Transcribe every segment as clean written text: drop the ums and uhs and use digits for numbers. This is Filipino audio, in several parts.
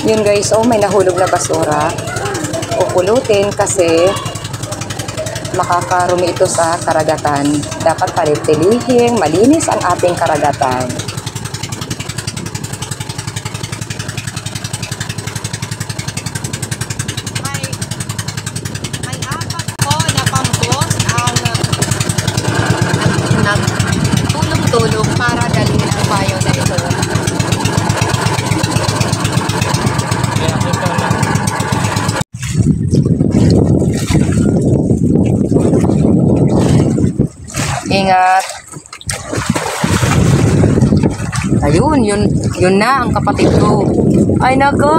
Yun guys, oh, may nahulog na basura. Pupulutin kasi makakarumi ito sa karagatan. Dapat palitilihin, malinis ang ating karagatan. May apat po na pambot ang nagtulong-tulong para dalhin ang payo na ito. Ingat. Ayun, yun na ang kapatid ko. Ay nako.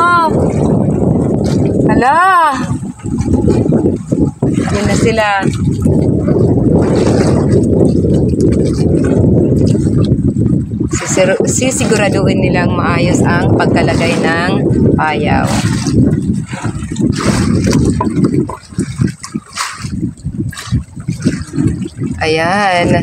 Hala. Yun na sila. Sisiguraduhin nilang maayos ang pagkalagay ng payaw. Ayan.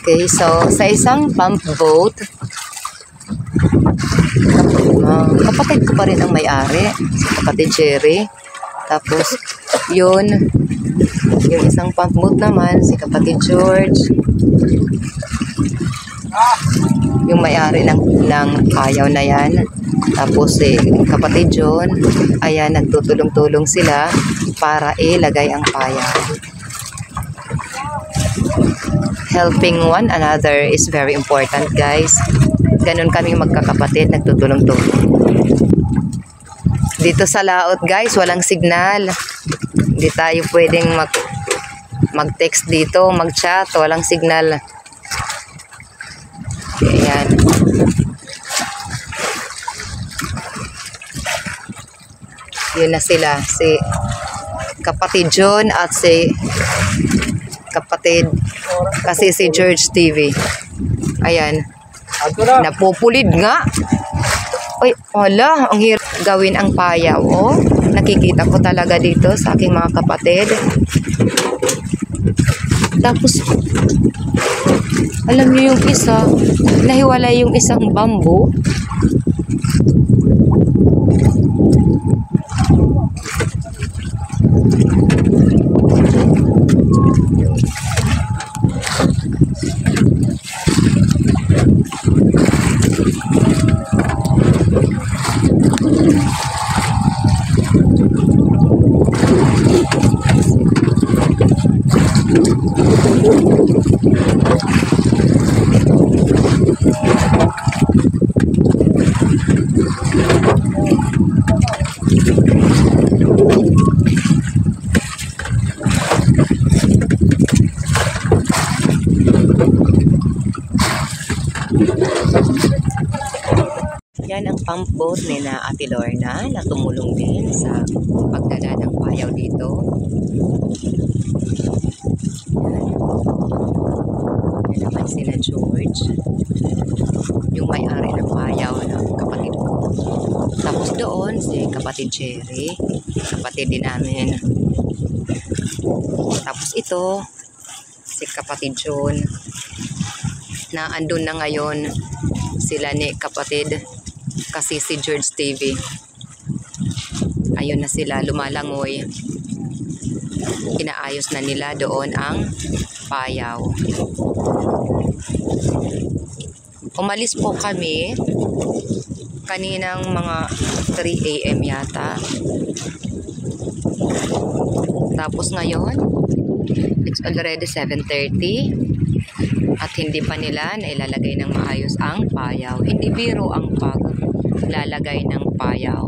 Okay, so sa isang pump boat, kapatid ko pa rin ang may-ari, si kapatid Jerry. Tapos, yung isang pump boat naman, si kapatid George. Yung may-ari ng payaw na yan. Tapos, kapatid John, ayan, nagtutulong-tulong sila para ilagay ang payaw. Helping one another is very important, guys. Ganun kaming magkakapatid, nagtutulong-tulong. Dito sa laot guys, walang signal. Hindi tayo pwedeng mag-text dito, mag-chat, walang signal. Ayan. Yun na sila, si kapatid John at si kapatid kasi si George TV. Ayan. Napupulid nga. Uy, wala, ang hirap gawin ang payaw. Oh, nakikita ko talaga dito sa aking mga kapatid. Tapos, alam niyo yung isa, nahiwalay yung isang bamboo. Yan ang pump boat ni na Ate Lorna na tumulong din sa pagdala ng payaw dito. Yan naman sila George, yung may-ari ng payaw ng kapatid ko. Tapos doon si kapatid Jerry, kapatid din namin. Tapos ito si kapatid John na andun na ngayon sila ni kapatid kasi si George TV. Ayun na sila, lumalangoy. Inaayos na nila doon ang payaw. Umalis po kami kaninang mga 3 AM yata. Tapos ngayon, it's already 7:30. At hindi pa nila nailalagay ng maayos ang payaw. Hindi biro ang paglalagay ng payaw.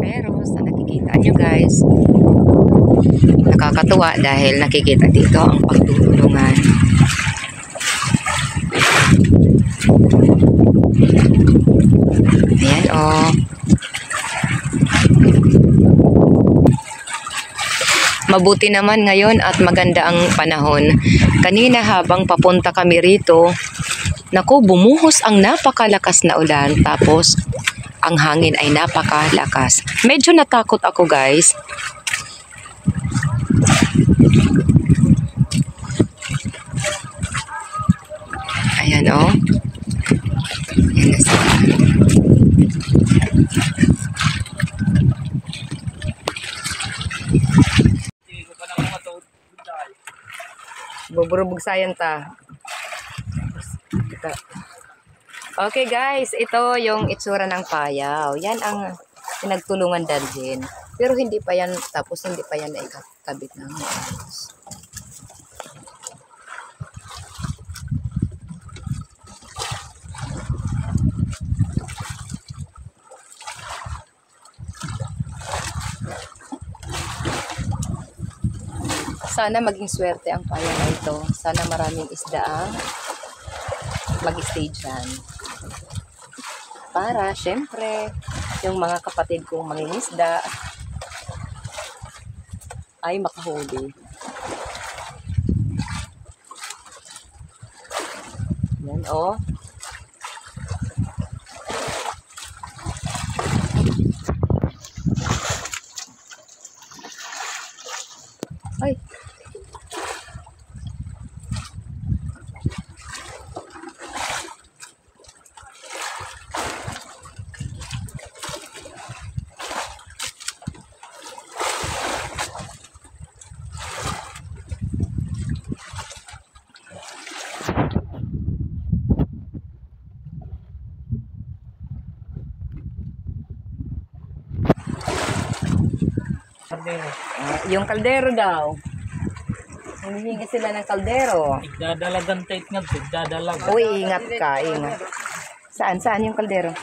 Pero sa nakikita nyo guys, nakakatuwa dahil nakikita dito ang pagtutulungan. Ayan o. Mabuti naman ngayon at maganda ang panahon. Kanina habang papunta kami rito, naku, bumuhos ang napakalakas na ulan. Tapos, ang hangin ay napakalakas. Medyo natakot ako, guys. Ayan, oh. Ayan na sila. Buburubog sayan ta. Okay guys, ito yung itsura ng payaw. Yan ang pinagtulungan dalhin. Pero hindi pa yan, tapos hindi pa yan naikabit ng ayos. Sana maging swerte ang payaw na ito. Sana maraming isda ang mag-stay dyan. Para, syempre, yung mga kapatid kong mangingisda ay makahuli. Yan, oh. Ay. Yung kaldero daw. Humihingi sila ng kaldero. Dadalagan tape nga, dadalagan. Uy, ingat ka, ingat. Saan yung kaldero?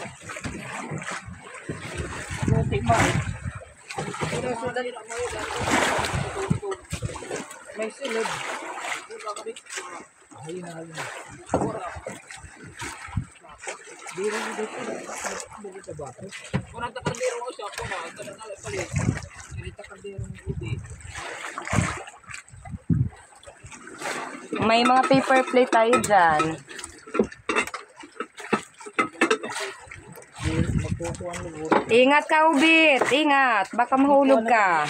May silid. May mga paper plate tayo dyan. Ingat ka, Ubit. Ingat. Baka mahulog ka.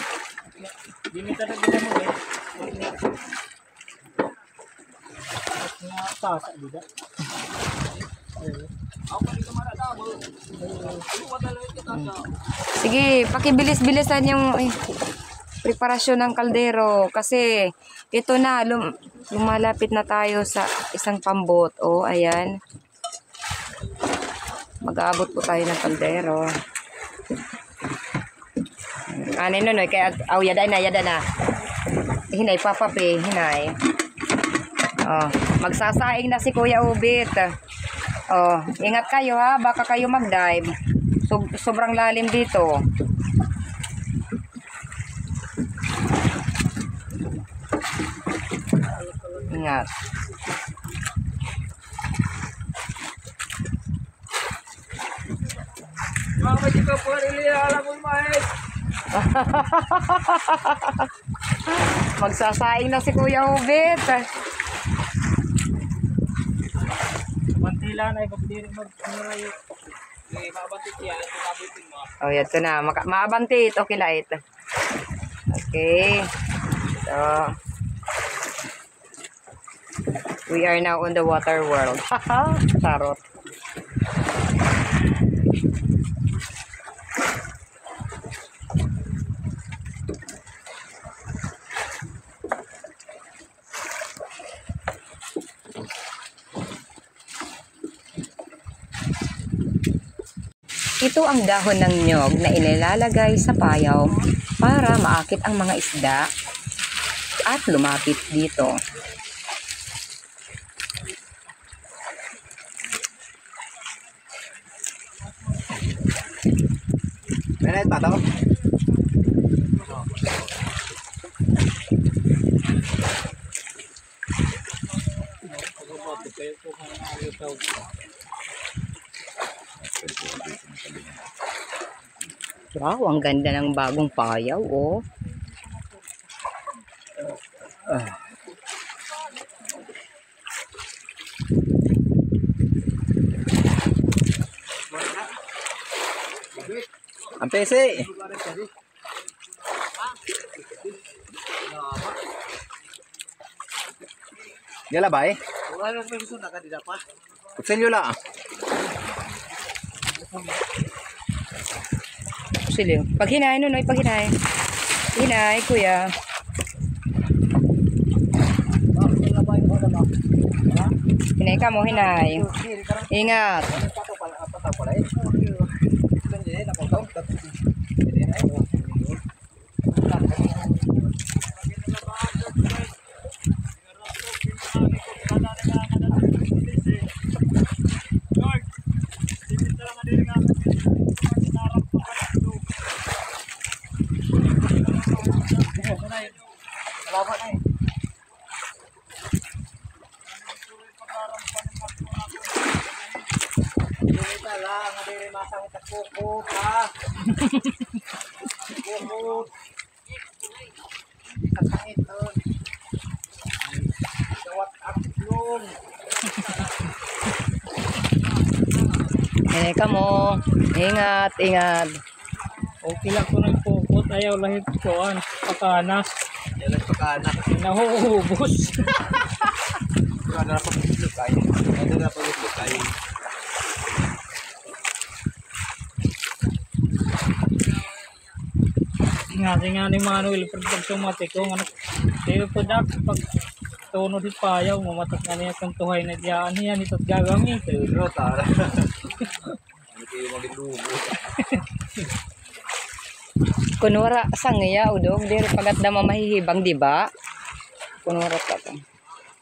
Sige, pakibilis-bilisan yung preparasyon ng kaldero. Kasi ito na, lumalapit na tayo sa isang pambot. O, ayan. Mag-aabot po tayo ng kaldero. Ano nun, kaya, yada na. Hinay, papapi, hinay. Oh, magsasaing na si Kuya Ubit. Oh, ingat kayo ha, baka kayo mag-dive. Sobrang lalim dito. Ingat. Magsasaing na si Kuya Ubit. Mantila na ipagdirin mag-murayo. Maabantit yan, tumabitin mo. Oh, yan ito na. Maabantit. Okay, light. Okay. So, we are now on the water world. Haha, charot. Ito ang dahon ng nyog na inilalagay sa payaw para maakit ang mga isda at lumapit dito. Meron pa ito? Wow, ang ganda ng bagong payaw, oh. Ang pese. Gala ba eh? Wala na gusto na kanila pa. Kutsilyo lang. Silyo. Pag hinay, Nunoy, pag hinay. Hinay, kuya. Hinay ka mo, hinay. Ingat. Hinay ka mo. Ingat, ingat. Okay lang ko ng pupot. Ayaw lahit ko ang pakanas. Ayaw lang pakanas. Nahuhubos. Wala na pag-islog kayo. Wala na pag-islog kayo. Nga ni Manuel pag sumatik ko ano pero product pag tunod di payaw mamatak na niya kung tuhay na diyan niya nito't gagamit pero tara ano kayo magilubo Kunwara sangya udog dir pagat da mamahihibang di ba? Kunwara ka pa.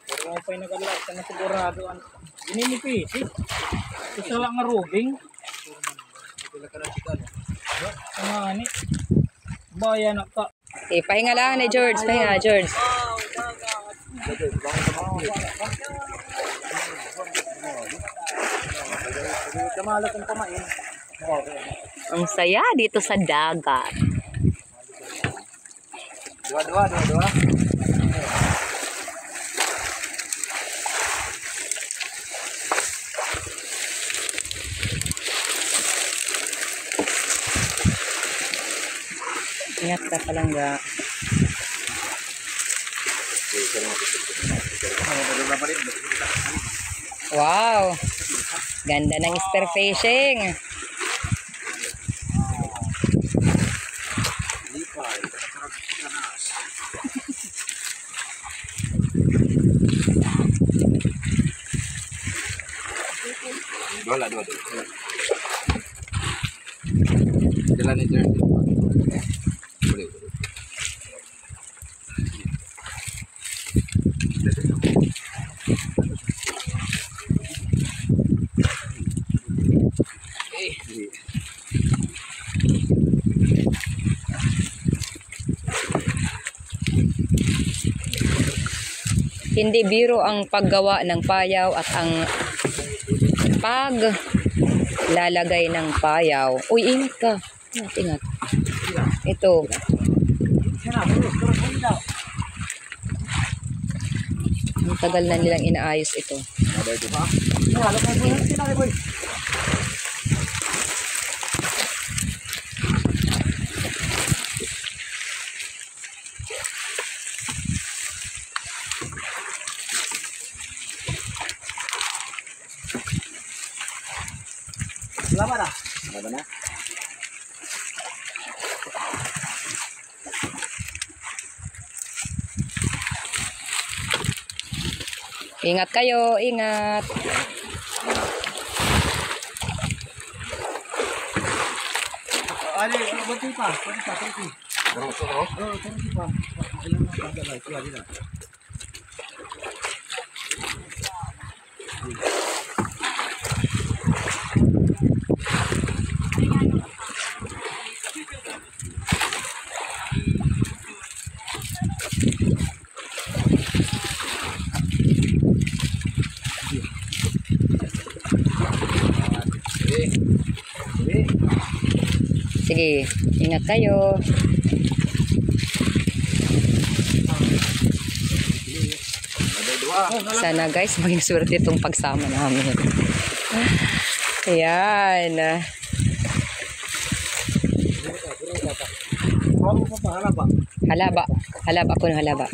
pero pay nagalat na sigurado an inimipisi isa lang nga rubing ito ka na chikan ani bayan ka. Pahinga lang ni George. Pahinga, George. Ang saya dito sa dagat. Dua. Ingat ka palangga. Wow! Ganda ng spear fishing. Dua. Jalan itu. Boleh. Hindi biro ang paggawa ng payaw at ang paglalagay ng payaw. Uy, ingat ka. Ingat. Ito. Ang tagal na nilang inaayos ito. Lama na. Ingat kayo, ingat. Ali, bunti pa. Bunti pa. Sige, ingat kayo. Sana guys, maging swerte itong pagsama namin. Ayan. Halaba. Halaba po ng halaba.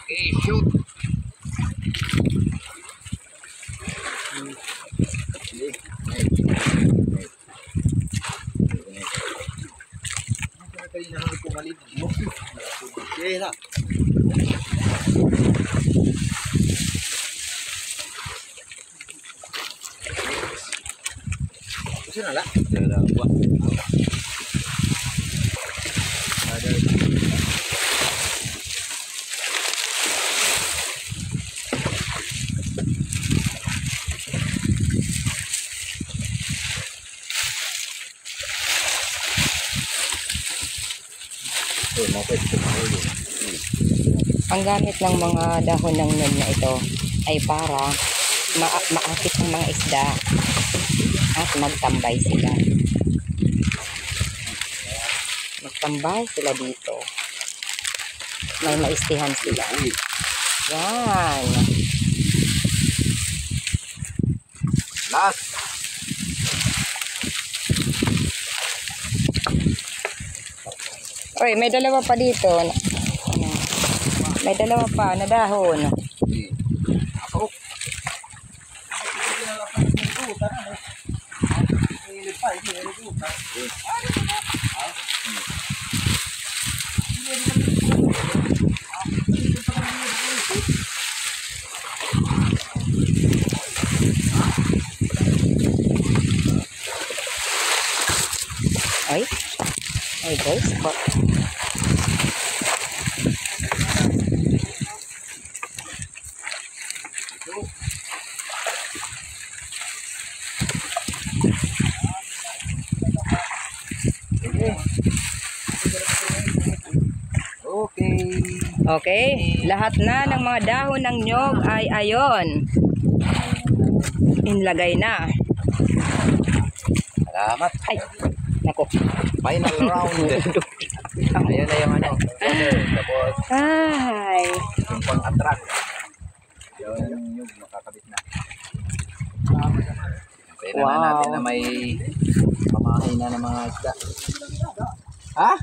Okay, shoot. Kasi nala. Ang gamit ng mga dahon ng nyog na ito ay para maakit ang mga isda at magtambay sila. Magtambay sila dito. May maistihan sila. Yan. Last. Oy, may dalawa pa dito. May dalawa pa na dahon. Ako. Ay. Ay guys, okay, lahat na ng mga dahon ng nyog ay ayon. Inlagay na. Salamat. Ay, nako. Final round. Ayan na yung ano. Tapos, Ay. yung pang-attract. Yung makakabit na. Pwede na natin na may pamahay na ng mga isda. Ha?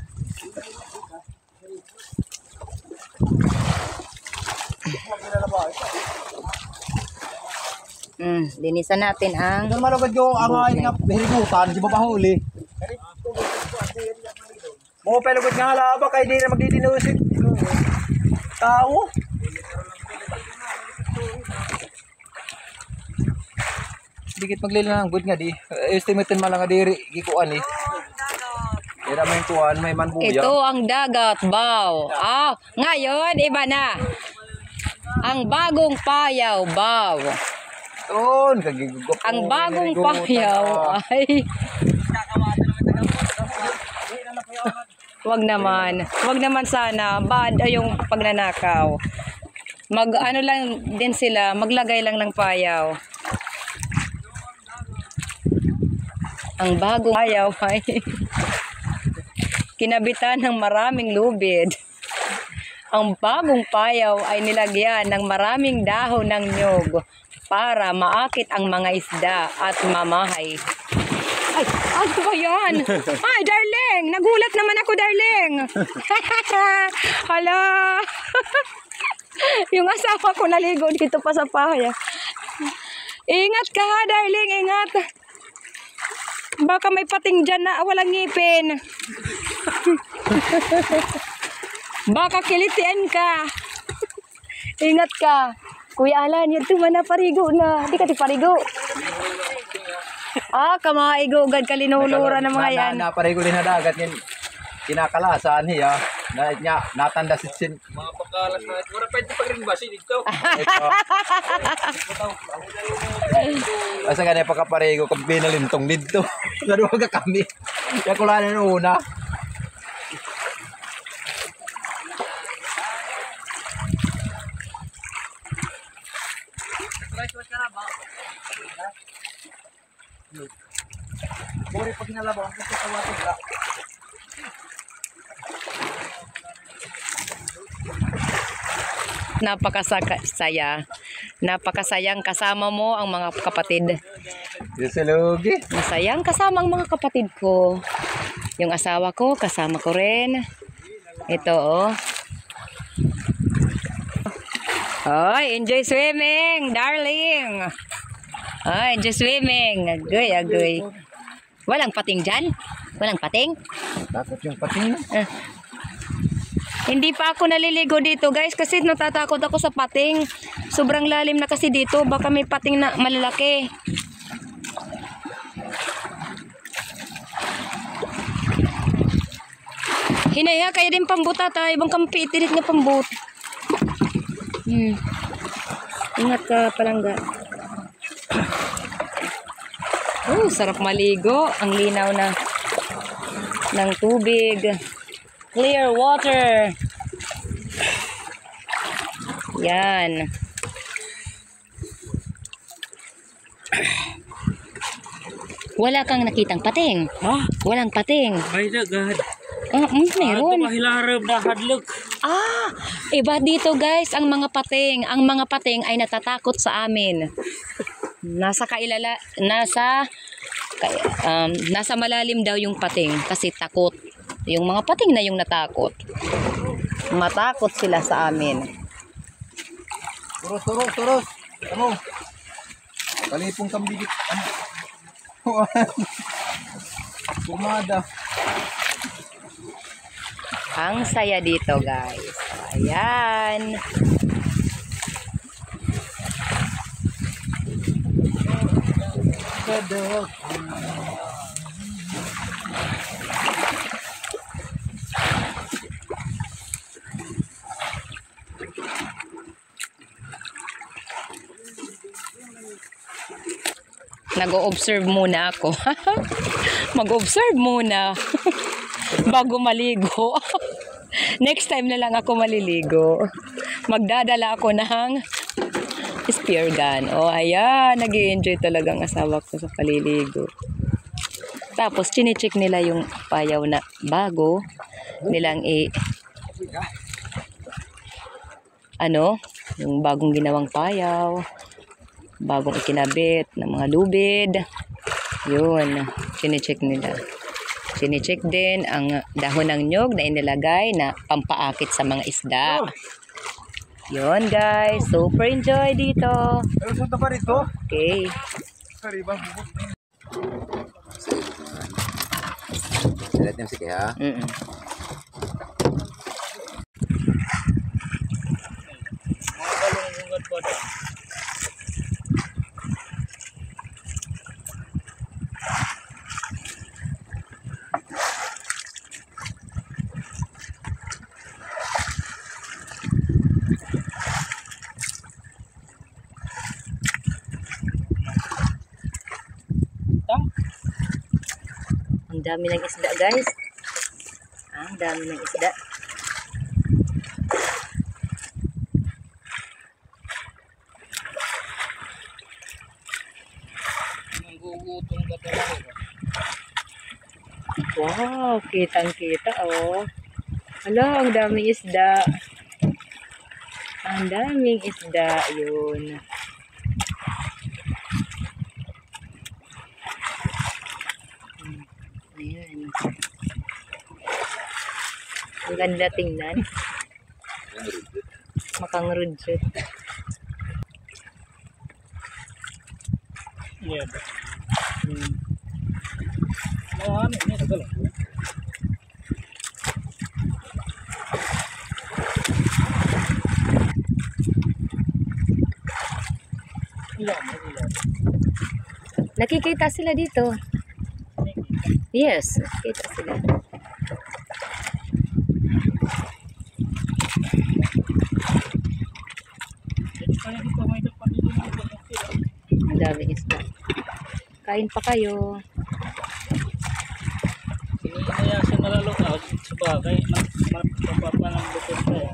Linisan natin ang Ang malugad ko ang nga hirigutan, di ba bahuli? Mo pelugod nga halaba kay di na magdidinusik. Tao. Dikit maglila ng good nga di. Estimatein man lang nga diri gikuan eh. Dira may kuan, may manbuya. ito ang dagat, baw. Ngayon iba na. Ang bagong payaw, baw. Ton, kagigugo. Ang bagong payaw ay wag naman sana. Bad ay yung pagnanakaw. Ano lang din sila, maglagay lang ng payaw. Ang bagong payaw ay kinabitan ng maraming lubid. Ang bagong payaw ay nilagyan ng maraming dahon ng nyog para maakit ang mga isda at mamahay. Ay, ano ba yan? Ay, darling! Nagulat naman ako, darling! Hala! Yung asawa ko naligo dito pa sa pahaya. Ingat ka ha, darling! Ingat! Baka may pating dyan na walang ngipin. Baka kilitian ka. Ingat ka. Kuya Alan, yan tuman na parigo na. Di ka ti parigo. Kamaigo gad kalinulura ng mga yan. Naparigo din na dagat yan. Kinakalasan niya. Natanda si Sin. Mga pagkalas na ito. Wala pwede pag rin ba dito? Asa nga na pagkaparigo kung binalintong dito. Naruwa ka kami. Kaya kulanan na una. Puri pag nalabaw, ang sa water la. Napakasayang kasama mo ang mga kapatid. Yes, lugi. Masayang kasama ang mga kapatid ko. Yung asawa ko, kasama ko rin. Ito, oh. Ay, enjoy swimming, darling. Ay, enjoy swimming. Agoy, agoy. Walang pating dyan? Walang pating? Takot yung pating. Hindi pa ako naliligo dito, guys, kasi natatakot ako sa pating. Sobrang lalim na kasi dito. Baka may pating na malalaki. Hinaya, kaya din pambuta tayo. Ibang kampi, itilit nga pambut. Ingat ka, palangga. Oh, sarap maligo. Ang linaw na ng tubig. Clear water. Yan. Wala kang nakitang pating. Ha? Walang pating. Ay, God. Meron. Mahilarap na hadlok. Iba dito, guys, ang mga pating. Ang mga pating ay natatakot sa amin. Nasa malalim daw yung pating kasi takot. Yung mga pating na yung natakot. Matakot sila sa amin. Turos. Ano? Kalipong kambigit. Pumada. Ang saya dito, guys. Ayan. Kadok. Nag-o-observe muna ako. Mag-observe muna bago maligo. Next time na lang ako maliligo. Magdadala ako ng spear gun. Oh, ayan. Nag-i-enjoy talaga ang asawa ko sa paliligo. Tapos, chinecheck nila yung payaw na bago nilang yung bagong ginawang payaw. Bagong ikinabit ng mga lubid. Yun, chinecheck nila. Chinecheck din ang dahon ng nyog na inilagay na pampaakit sa mga isda. Yun, guys. Super enjoy dito. Pero sunta pa rito. Okay. Sorry, bang bubot. Lihat niya sige ha. Malunggungan po na. Ang dami ng isda, guys. Ang dami ng isda. Nanggugutong ka talaga. Wow, kitang-kita, oh. Hala, ang daming isda. Ang daming isda, yun. Ayan. Ang ganda tingnan. Makangrudjot. Yeah. Ano ini tagalan. Nakikita sila dito. Yes, nakikita sila. Ang daming isda. Kain pa kayo. Kaya sa nalalokaw sa bagay, mapapanang bukod kaya.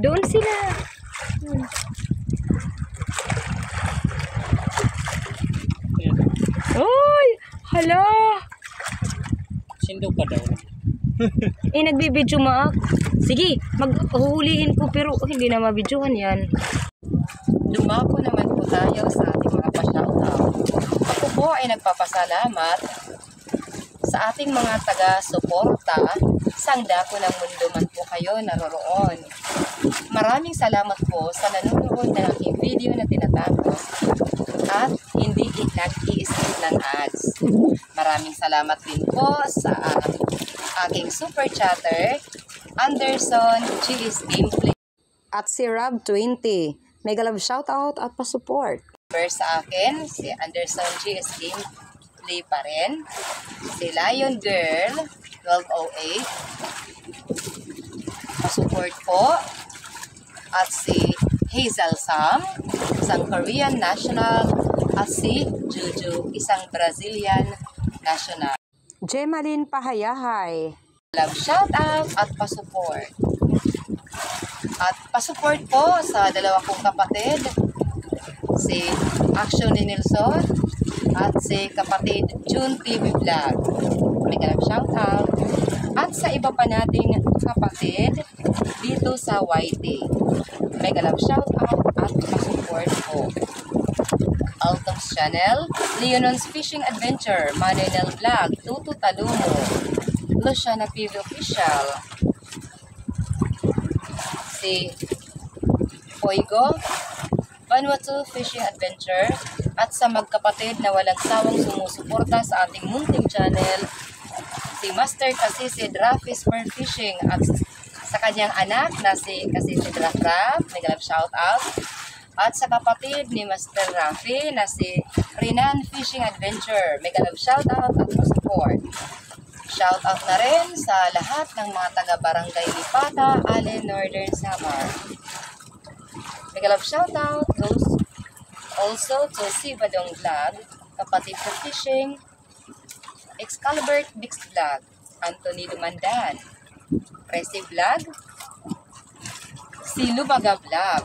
Doon sila. Ayan. Uy! Hala! Sindo pa daw. Nagbibidyo maak. Sige, maghuhulihin ko pero hindi na mabidyohan yan. Dumako naman po tayo sa ating mga pa-shoutout. Ako po ay nagpapasalamat sa ating mga taga-suporta sang dako ng mundo man po kayo naroroon. Maraming salamat po sa nanonood ng aking video na tinatapos at hindi nag-i-skip ng ads. Maraming salamat din po sa aking super chatter, Anderson GS Gameplay at si Rob20. Mega love shoutout at pa-support. Sa akin, si Anderson GS Gameplay pa rin. Si Lion Girl 1208. Pa-support po. At si Hazel Sam, isang Korean national. At si Juju, isang Brazilian national. Gemaline Pahayahay. Love shoutout at pa-support. At pa-support po sa dalawa kong kapatid, si Action ni Nelson at si kapatid June TV Vlog. Mega love shoutout. At sa iba pa nating kapatid dito sa YT. Mega love shoutout at pa-support po. Altom's Channel, Leonon's Fishing Adventure, Manenel Vlog, Tutu Talumo, Luciana PV Official, si Poigo, Vanuatu Fishing Adventure, at sa magkapatid na walang sawang sumusuporta sa ating munting channel, si Master Kasisid Rafi Spur Fishing at sa kanyang anak na si Kasisid Rafraf, mega love shoutout, at sa kapatid ni Master Rafi na si Rinan Fishing Adventure, mega love shoutout at support. Shoutout na rin sa lahat ng mga taga-barangay Lipata, Allen, Northern Samar. Mega love shoutout goes also to si Badong Vlog, kapatid sa Fishing, Excalibur Bix Vlog, Anthony Lumandan, Resi Vlog, si Lubaga Vlog,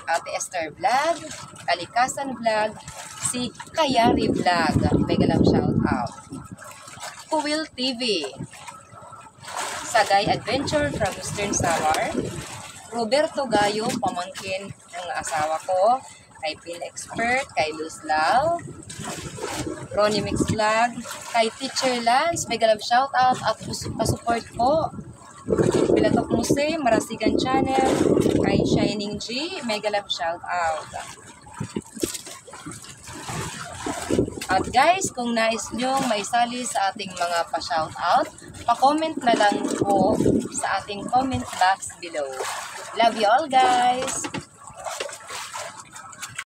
Ate Esther Vlog, Kalikasan Vlog, si Kayari Vlog, mega love shoutout. Kuwil TV, Sagay Adventure from Eastern Samar, Roberto Gayo, pamangkin ng asawa ko, kay Pin Expert, kay Luz Lau, Ronnie Mix Vlog, kay Teacher Lance, mega love shoutout at pa-support po. Pilatok Muse, Marasigan Channel, kay Shining G, mega love shoutout. At guys, kung nais nyong maisali sa ating mga pa-shoutout, pa-comment na lang po sa ating comment box below. Love you all guys!